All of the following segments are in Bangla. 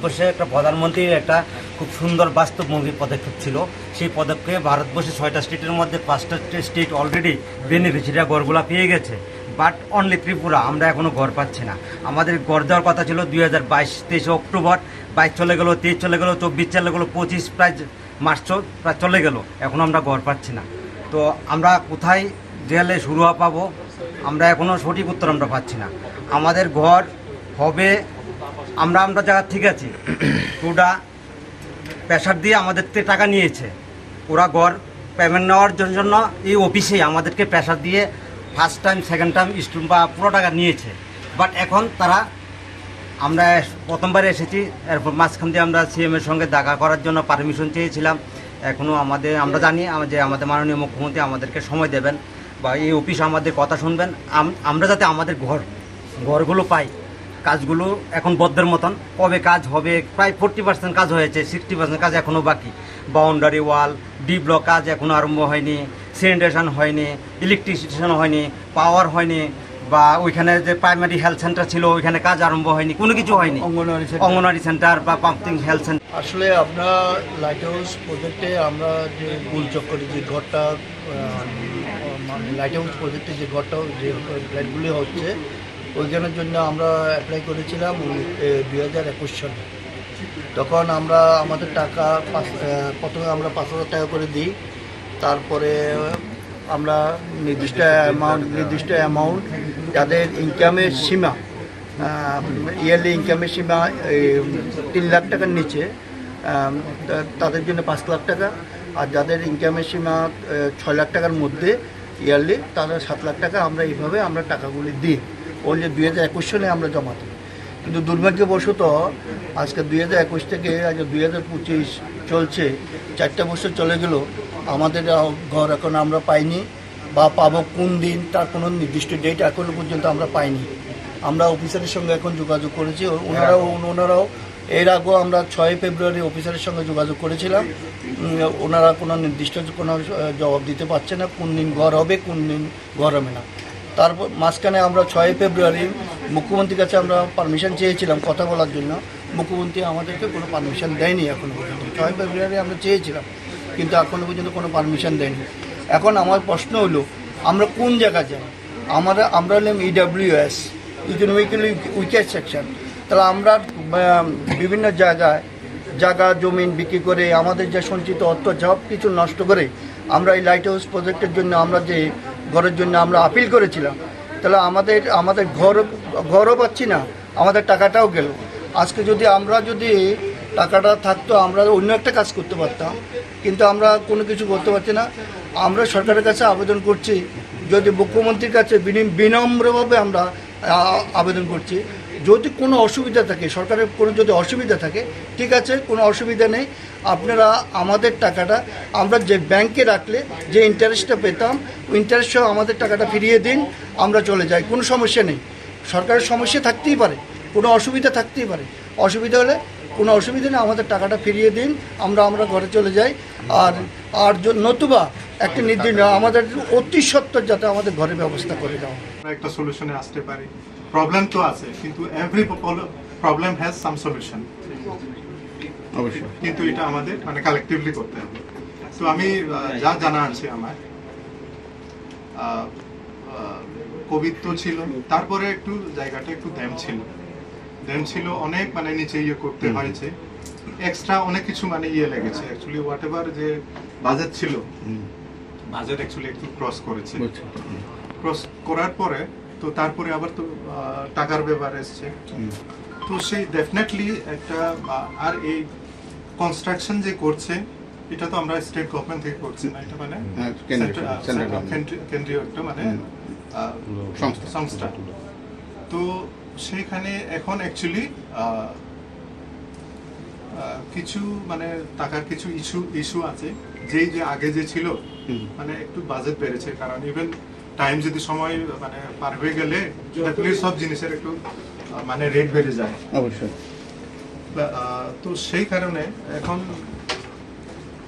ভারতবর্ষে একটা প্রধানমন্ত্রীর একটা খুব সুন্দর বাস্তবমুখী পদক্ষেপ ছিল। সেই পদক্ষেপে ভারতবর্ষে 6টা স্টেটের মধ্যে 5টা স্টেট অলরেডি বেনিফিশিয়ারি ঘরগুলো পেয়ে গেছে, বাট অনলি ত্রিপুরা আমরা এখনও ঘর পাচ্ছি না। আমাদের ঘর দেওয়ার কথা ছিল 2022-23 অক্টোবর, 22 চলে গেল, 23 চলে গেল, 24 চলে গেল, 25 প্রায় মার্চ প্রায় চলে গেল, এখনও আমরা ঘর পাচ্ছি না। তো আমরা কোথায় গেলে শুরু পাবো আমরা এখনও সঠিক উত্তর আমরা পাচ্ছি না। আমাদের ঘর হবে, আমরা জায়গা ঠিক আছে, ওরা প্রেশার দিয়ে আমাদের থেকে টাকা নিয়েছে, ওরা ঘর পেমেন্ট নেওয়ার জন্য এই অফিসেই আমাদেরকে প্রেশার দিয়ে first time second time student বা পুরো টাকা নিয়েছে। বাট এখন তারা, আমরা প্রথমবার এসেছি, এরপর মাঝখান দিয়ে আমরা সিএমের সঙ্গে দেখা করার জন্য পারমিশন চেয়েছিলাম। এখনও আমরা জানি যে আমাদের মাননীয় মুখ্যমন্ত্রী আমাদেরকে সময় দেবেন বা এই অফিস আমাদের কথা শুনবেন, আমরা যাতে আমাদের ঘরগুলো পাই। কাজগুলো এখন বদ্ধের মতন, কবে কাজ হবে, প্রায় 40% কাজ হয়েছে, 60% কাজ এখনও বাকি। বাউন্ডারি ওয়াল, ডি ব্লক কাজ এখনও আরম্ভ হয়নি, স্যানিটেশন হয়নি, ইলেকট্রিসিটিশন হয়নি, পাওয়ার হয়নি, বা ওইখানে যে প্রাইমারি হেলথ সেন্টার ছিল ওইখানে কাজ আরম্ভ হয়নি, কোনো কিছু হয়নি। অঙ্গনওয়াড়ি সেন্টার বা পাম্পিং হেলথ সেন্টার। আসলে আমরা লাইট হাউস প্রজেক্টে আমরা যে গোলচক্করে যে ঘরটা, মানে লাইট হাউস প্রজেক্টে যে ঘরটা, যে ফ্ল্যাটগুলি হচ্ছে ওইখানের জন্য আমরা অ্যাপ্লাই করেছিলাম 2021 সালে। তখন আমরা আমাদের টাকা প্রথমে আমরা 5,000 টাকা করে দিই, তারপরে আমরা নির্দিষ্ট অ্যামাউন্ট যাদের ইনকামের সীমা, ইয়ারলি ইনকামের সীমা 3 লাখ টাকার নিচে, তাদের জন্য 5 লাখ টাকা, আর যাদের ইনকামের সীমা 6 লাখ টাকার মধ্যে ইয়ারলি, তাদের 7 লাখ টাকা আমরা এইভাবে আমরা টাকাগুলি দিই। ওনলি 2021 সালে আমরা জমা দিই। কিন্তু দুর্ভাগ্যবশত আজকে 2021 থেকে আজ 2025 চলছে, 4টা বছর চলে গেল, আমাদের ঘর এখন আমরা পাইনি, বা পাবো কোন দিন তার কোনো নির্দিষ্ট ডেট এখনও পর্যন্ত আমরা পাইনি। আমরা অফিসারের সঙ্গে এখন যোগাযোগ করেছি, ওনারাও এর আগেও আমরা 6 ফেব্রুয়ারি অফিসারের সঙ্গে যোগাযোগ করেছিলাম, ওনারা কোনো নির্দিষ্ট কোনো জবাব দিতে পারছে না কোন দিন ঘর হবে, কোন দিন ঘর হবে না। তারপর মাঝখানে আমরা 6 ফেব্রুয়ারি মুখ্যমন্ত্রীর কাছে আমরা পারমিশন চেয়েছিলাম কথা বলার জন্য, মুখ্যমন্ত্রী আমাদেরকে কোনো পারমিশন দেয়নি এখনও পর্যন্ত। 6 ফেব্রুয়ারি আমরা চেয়েছিলাম, কিন্তু এখনও পর্যন্ত কোনো পারমিশন দেয়নি। এখন আমার প্রশ্ন হলো, আমরা কোন জায়গা যাই? আমরা হলাম ইডব্লিউএস, ইকোনমিক্যালি উইকার সেকশন। তাহলে আমরা বিভিন্ন জায়গা জমিন বিক্রি করে আমাদের যে সঞ্চিত অর্থ সব কিছু নষ্ট করে আমরা এই লাইট হাউস প্রজেক্টের জন্য, আমরা যে ঘরের জন্য আমরা আপিল করেছিলাম, তাহলে আমাদের ঘরও পাচ্ছি না, আমাদের টাকাটাও গেল। আজকে আমরা যদি টাকাটা থাকতো আমরা অন্য একটা কাজ করতে পারতাম, কিন্তু আমরা কোনো কিছু করতে পারছি না। আমরা সরকারের কাছে আবেদন করছি, যদি মুখ্যমন্ত্রীর কাছে বিনম্রভাবে আমরা আবেদন করছি, যদি কোনো অসুবিধা থাকে, সরকারের কোনো যদি অসুবিধা থাকে, ঠিক আছে, কোনো অসুবিধা নেই, আপনারা আমাদের টাকাটা আমরা যে ব্যাংকে রাখলে যে ইন্টারেস্টটা পেতাম, ইন্টারেস্ট সহ আমাদের টাকাটা ফিরিয়ে দিন, আমরা চলে যাই, কোনো সমস্যা নেই। সরকারের সমস্যা থাকতেই পারে, কোনো অসুবিধা থাকতেই পারে, অসুবিধা হলে কোনো অসুবিধা নেই, আমাদের টাকাটা ফিরিয়ে দিন, আমরা ঘরে চলে যাই। আর নতুবা একটা নির্দিষ্ট আমাদের অতি সত্বর যাতে আমাদের ঘরে ব্যবস্থা করে দাও, একটা সলিউশনে আসতে পারি। প্রবলেম তো আছে, কিন্তু every problem has some solution, অবশ্যই, কিন্তু এটা আমাদের মানে কালেক্টিভলি করতে হবে। তো আমি যা জানা আছে, আমার কোভিড তো ছিল, তারপরে একটু জায়গাটা একটু ড্যাম ছিল অনেক, মানে নিচে করতে হয়েছে, এক্সট্রা অনেক কিছু মানে লেগেছে। অ্যাকচুয়ালি হোয়াট এভার যে বাজেট ছিল, বাজেট অ্যাকচুয়ালি একটু ক্রস করেছে। ক্রস করার পরে তো তারপরে আবার তো টাকার ব্যাপার এসছে, তো সেই ডেফিনেটলি একটা, আর এই কনস্ট্রাকশন যে করছে এটা তো আমরা স্টেট গভর্নমেন্ট থেকে করছি না, এটা মানে কেন্দ্রীয় একটা মানে সংস্থা। তো সেইখানে এখন অ্যাকচুয়ালি কিছু মানে টাকার কিছু ইস্যু আছে, যে আগে যে ছিল মানে একটু বাজেট বেড়েছে, কারণ ইভেন টাইম যদি সময় মানে পার হয়ে গেলে সব জিনিসের একটু মানে রেট বেড়ে যায় অবশ্যই। তো সেই কারণে এখন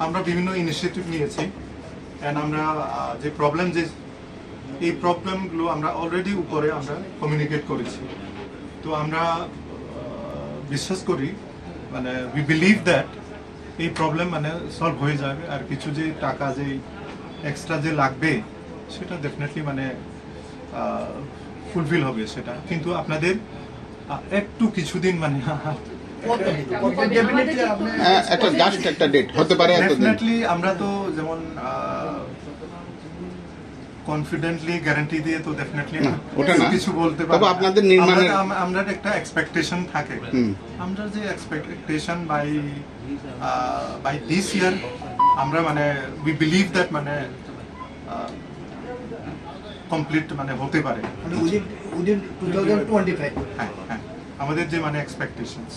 আমরা বিভিন্ন ইনিশিয়েটিভ নিয়েছি, এন্ড আমরা যে এই প্রবলেমগুলো আমরা অলরেডি উপরে আমরা কমিউনিকেট করেছি। তো আমরা বিশ্বাস করি মানে উই বিলিভ দ্যাট এই প্রবলেম মানে সলভ হয়ে যাবে, আর কিছু যে টাকা যে এক্সট্রা যে লাগবে সেটা ডেফিনেটলি মানে ফুলফিল হবে সেটা, কিন্তু আপনাদের একটু কিছুদিন মানে একটা জাস্ট একটা ডেট হতে পারে এতদিন। ডেফিনেটলি আমরা তো যেমন কনফিডেন্টলি গ্যারান্টি দিয়ে তো ডেফিনেটলি ওটা না। কিছু বলতে তবে পারবো না। আপনাদের নির্মাণের আমরা একটা এক্সপেকটেশন থাকে, আমরা যে এক্সপেকটেশন বাই দিস ইয়ার আমরা মানে উই বিলিভ দ্যাট মানে কমপ্লিট মানে হতে পারে। উইদিন 2025 হ্যাঁ হ্যাঁ, আমাদের যে মানে এক্সপেকটেশনস